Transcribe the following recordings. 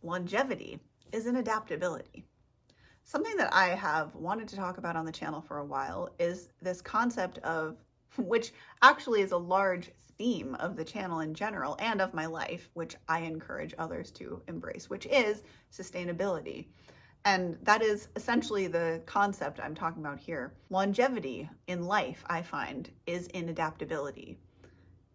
longevity is an adaptability. Something that I have wanted to talk about on the channel for a while is this concept of, which actually is a large theme of the channel in general and of my life, which I encourage others to embrace, which is sustainability. And that is essentially the concept I'm talking about here. Longevity in life, I find, is in adaptability.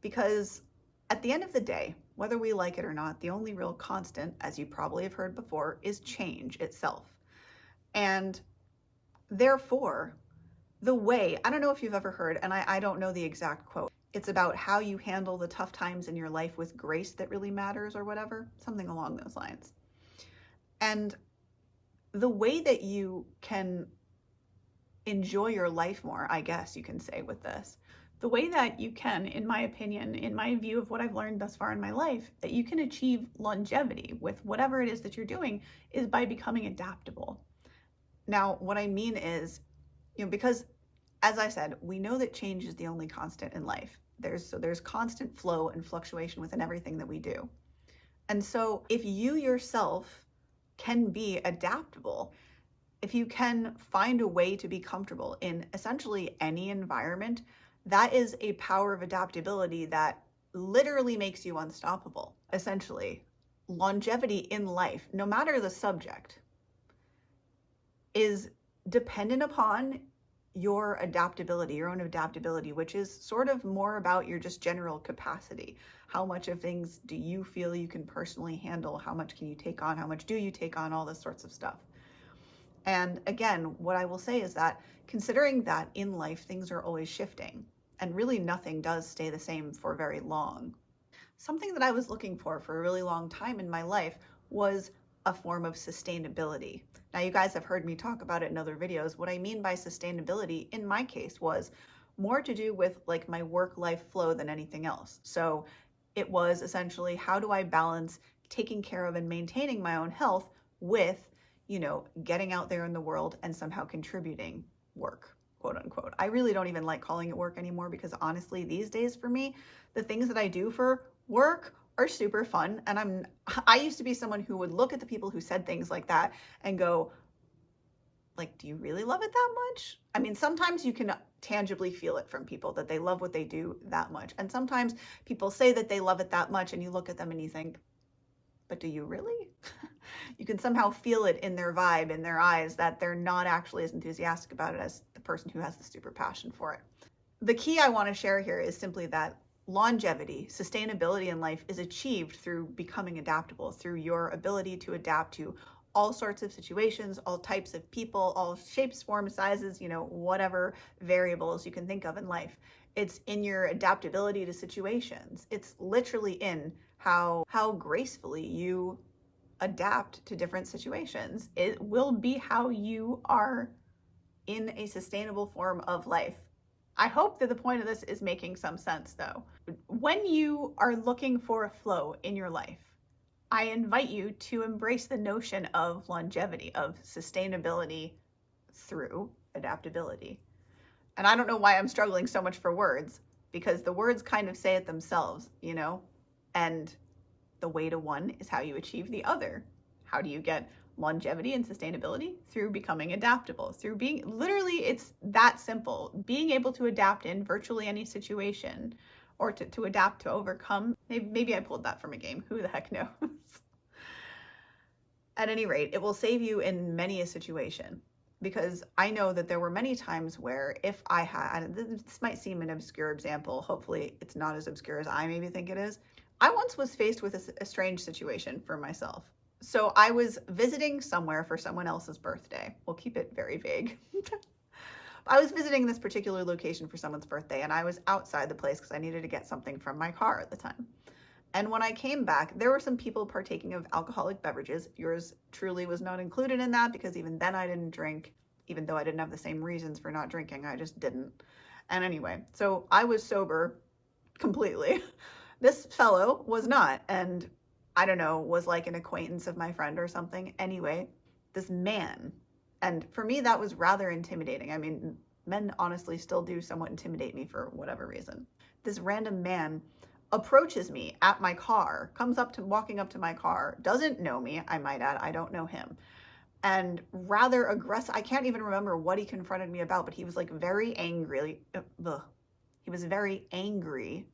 Because at the end of the day, whether we like it or not, the only real constant, as you probably have heard before, is change itself. And therefore, the way, I don't know if you've ever heard, and I don't know the exact quote, it's about how you handle the tough times in your life with grace that really matters or whatever, something along those lines. And the way that you can enjoy your life more, I guess you can say with this, the way that you can, in my opinion, in my view of what I've learned thus far in my life, that you can achieve longevity with whatever it is that you're doing is by becoming adaptable. Now, what I mean is, because as I said, we know that change is the only constant in life. There's constant flow and fluctuation within everything that we do. And so if you yourself can be adaptable, if you can find a way to be comfortable in essentially any environment, that is a power of adaptability that literally makes you unstoppable. Essentially, longevity in life, no matter the subject, is dependent upon your adaptability, your own adaptability, which is sort of more about your just general capacity. How much of things do you feel you can personally handle? How much can you take on? How much do you take on? All this sorts of stuff. And again, what I will say is that considering that in life, things are always shifting and really nothing does stay the same for very long. Something that I was looking for a really long time in my life was a form of sustainability. Now, you guys have heard me talk about it in other videos. What I mean by sustainability in my case was more to do with like my work-life flow than anything else. So it was essentially, how do I balance taking care of and maintaining my own health with, getting out there in the world and somehow contributing work, quote unquote. I really don't even like calling it work anymore because honestly, these days for me, the things that I do for work are super fun. And I used to be someone who would look at the people who said things like that and go, like, do you really love it that much? I mean, sometimes you can tangibly feel it from people that they love what they do that much. And sometimes people say that they love it that much and you look at them and you think, but do you really? You can somehow feel it in their vibe, in their eyes, that they're not actually as enthusiastic about it as the person who has the super passion for it. The key I want to share here is simply that longevity, sustainability in life is achieved through becoming adaptable, through your ability to adapt to all sorts of situations, all types of people, all shapes, forms, sizes, whatever variables you can think of in life. It's in your adaptability to situations. It's literally in how gracefully you adapt to different situations. It will be how you are in a sustainable form of life. I hope that the point of this is making some sense though. When you are looking for a flow in your life, I invite you to embrace the notion of longevity, of sustainability through adaptability. And I don't know why I'm struggling so much for words, because the words kind of say it themselves, and the way to one is how you achieve the other. How do you get longevity and sustainability? Through becoming adaptable, through being, literally, it's that simple. Being able to adapt in virtually any situation, or to adapt, to overcome. Maybe I pulled that from a game, who the heck knows? At any rate, it will save you in many a situation, because I know that there were many times where if I had, this might seem an obscure example, hopefully it's not as obscure as I maybe think it is. I once was faced with a strange situation for myself. So I was visiting somewhere for someone else's birthday. We'll keep it very vague. I was visiting this particular location for someone's birthday, and I was outside the place because I needed to get something from my car at the time. And when I came back, there were some people partaking of alcoholic beverages. Yours truly was not included in that, because even then I didn't drink, even though I didn't have the same reasons for not drinking. I just didn't. And anyway, so I was sober completely. This fellow was not, and I don't know, was like an acquaintance of my friend or something. Anyway, this man, and for me that was rather intimidating. I mean, men honestly still do somewhat intimidate me for whatever reason. This random man approaches me at my car, walking up to my car, doesn't know me, I might add, I don't know him, and rather aggressive. I can't even remember what he confronted me about, but he was like very angry. He was very angry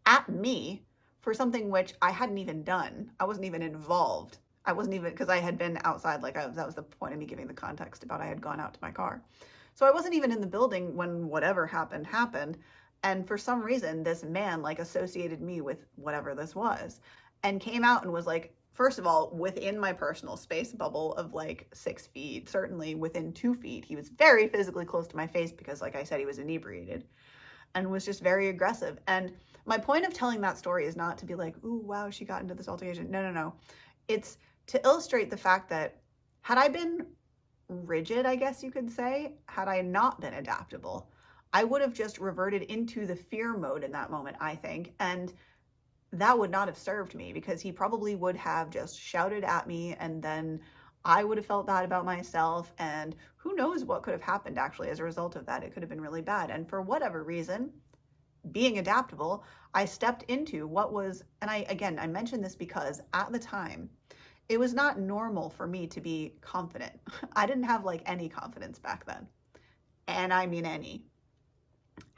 at me for something which I hadn't even done. I wasn't even involved. I wasn't even, because I had been outside, that was the point of me giving the context about I had gone out to my car. So I wasn't even in the building when whatever happened. And for some reason, this man like associated me with whatever this was and came out and was like, first of all, within my personal space bubble of like 6 feet, certainly within 2 feet, he was very physically close to my face because, like I said, he was inebriated and was just very aggressive. And my point of telling that story is not to be like, ooh, wow, she got into this altercation. No. It's to illustrate the fact that had I been rigid, I guess you could say, had I not been adaptable, I would have just reverted into the fear mode in that moment, I think. And that would not have served me because he probably would have just shouted at me and then I would have felt bad about myself. And who knows what could have happened actually as a result of that. It could have been really bad. And for whatever reason, being adaptable, I stepped into what was, and I mentioned this because at the time, it was not normal for me to be confident. I didn't have like any confidence back then. And I mean any.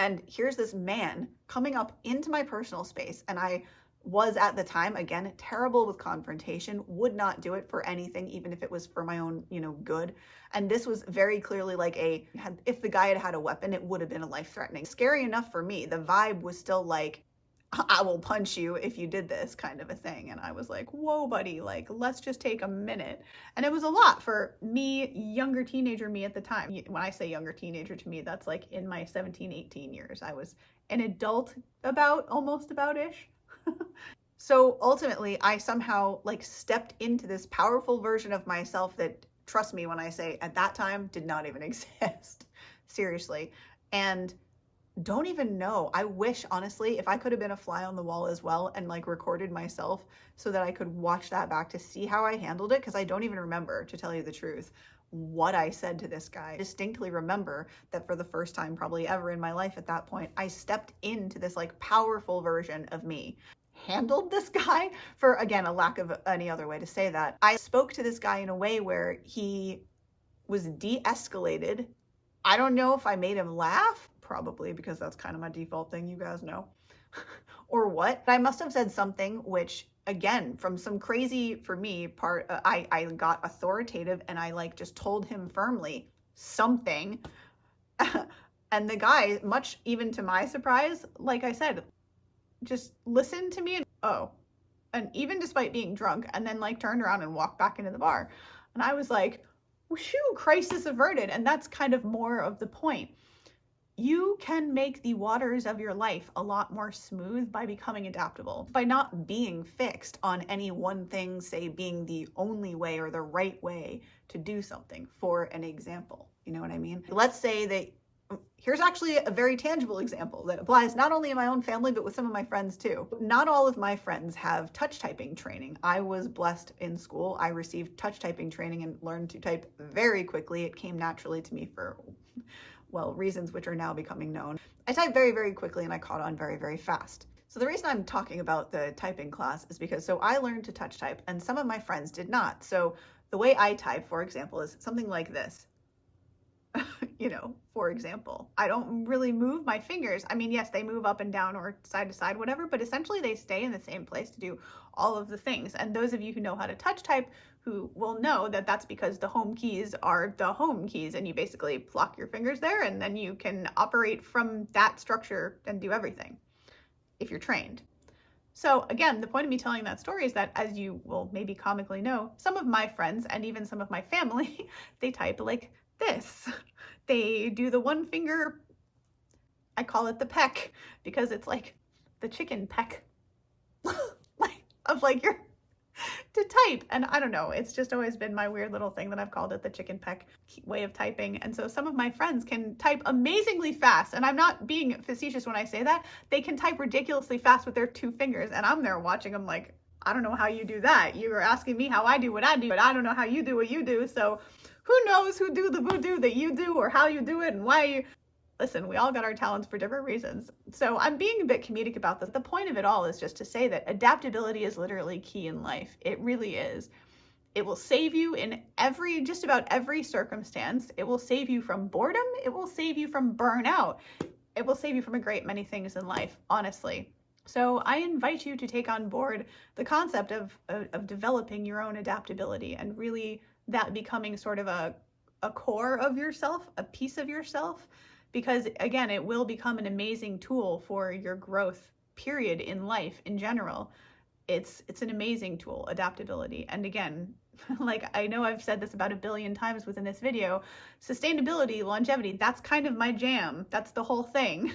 And here's this man coming up into my personal space. And I was at the time, again, terrible with confrontation, would not do it for anything, even if it was for my own, good. And this was very clearly like if the guy had had a weapon, it would have been a life-threatening. Scary enough for me. The vibe was still like, I will punch you if you did this kind of a thing. And I was like, whoa, buddy, like, let's just take a minute. And it was a lot for me, younger teenager me at the time. When I say younger teenager to me, that's like in my 17, 18 years. I was an adult almost about-ish. So ultimately, I somehow like stepped into this powerful version of myself that, trust me when I say at that time, did not even exist. Seriously. And don't even know. I wish, honestly, if I could have been a fly on the wall as well and like recorded myself so that I could watch that back to see how I handled it, because I don't even remember, to tell you the truth, what I said to this guy. I distinctly remember that for the first time probably ever in my life at that point, I stepped into this like powerful version of me. Handled this guy, for again, a lack of any other way to say that. I spoke to this guy in a way where he was de-escalated. I don't know if I made him laugh, probably, because that's kind of my default thing, you guys know, or what. I must have said something which, again, from some crazy, for me, part, I got authoritative and I like just told him firmly something. And the guy, much even to my surprise, like I said, just listened to me and even despite being drunk, and then like turned around and walked back into the bar. And I was like, whew, crisis averted. And that's kind of more of the point. You can make the waters of your life a lot more smooth by becoming adaptable, by not being fixed on any one thing, say being the only way or the right way to do something. For an example, you know what I mean? Let's say that here's actually a very tangible example that applies not only in my own family, but with some of my friends too. Not all of my friends have touch typing training. I was blessed in school. I received touch typing training and learned to type very quickly. It came naturally to me for, well, reasons which are now becoming known. I type very, very quickly and I caught on very, very fast. So the reason I'm talking about the typing class is because I learned to touch type and some of my friends did not. So the way I type, for example, is something like this. For example, I don't really move my fingers. I mean, yes, they move up and down or side to side, whatever, but essentially they stay in the same place to do all of the things. And those of you who know how to touch type who will know that that's because the home keys are the home keys and you basically pluck your fingers there and then you can operate from that structure and do everything if you're trained. So again, the point of me telling that story is that, as you will maybe comically know, some of my friends and even some of my family, they type like this. They do the one finger, I call it the peck, because it's like the chicken peck of like your to type. And I don't know, it's just always been my weird little thing that I've called it the chicken peck way of typing. And so some of my friends can type amazingly fast, and I'm not being facetious when I say that. They can type ridiculously fast with their 2 fingers, and I'm there watching them like, I don't know how you do that. You were asking me how I do what I do, but I don't know how you do what you do. So who knows who do the voodoo that you do or how you do it and why you... Listen, we all got our talents for different reasons. So I'm being a bit comedic about this. The point of it all is just to say that adaptability is literally key in life. It really is. It will save you in just about every circumstance. It will save you from boredom. It will save you from burnout. It will save you from a great many things in life, honestly. So I invite you to take on board the concept of developing your own adaptability and really that becoming sort of a core of yourself, a piece of yourself, because again, it will become an amazing tool for your growth, period, in life in general. It's an amazing tool, adaptability. And again, like I know I've said this about 1 billion times within this video, sustainability, longevity, that's kind of my jam. That's the whole thing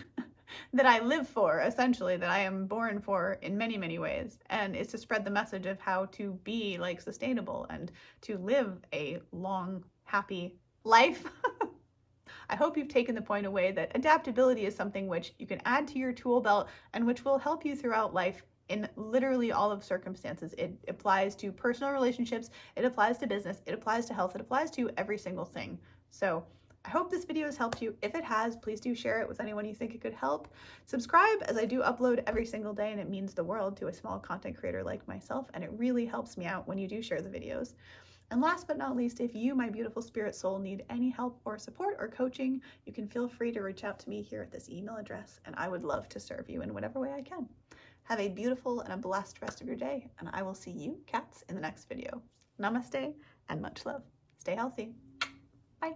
that I live for, essentially, that I am born for in many, many ways. And it's to spread the message of how to be like sustainable and to live a long, happy life. I hope you've taken the point away that adaptability is something which you can add to your tool belt and which will help you throughout life in literally all of circumstances. It applies to personal relationships, it applies to business, it applies to health, it applies to every single thing. So I hope this video has helped you. If it has, please do share it with anyone you think it could help. Subscribe, as I do upload every single day, and it means the world to a small content creator like myself, and it really helps me out when you do share the videos. And last but not least, if you, my beautiful spirit soul, need any help or support or coaching, you can feel free to reach out to me here at this email address, and I would love to serve you in whatever way I can. Have a beautiful and a blessed rest of your day, and I will see you cats in the next video. Namaste and much love. Stay healthy. Bye.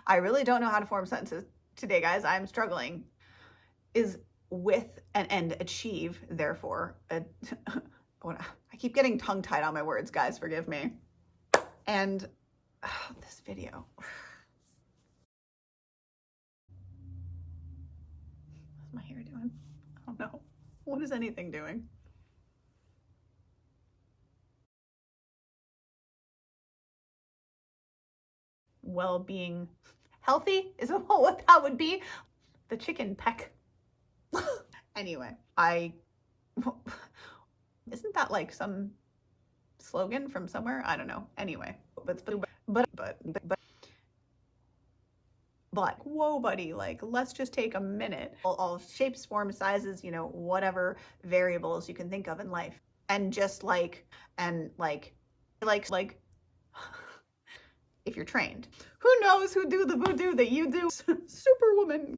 I really don't know how to form sentences today, guys. I'm struggling. Is with and achieve, therefore. I keep getting tongue-tied on my words, guys. Forgive me. And this video. What's my hair doing? I don't know. What is anything doing? Well-being, healthy is what that would be. The chicken peck. Anyway, isn't that like some slogan from somewhere? I don't know. Anyway, but whoa, buddy, like, let's just take a minute. All shapes, forms, sizes, you know, whatever variables you can think of in life, and just like if you're trained, who knows who do the voodoo that you do? Superwoman.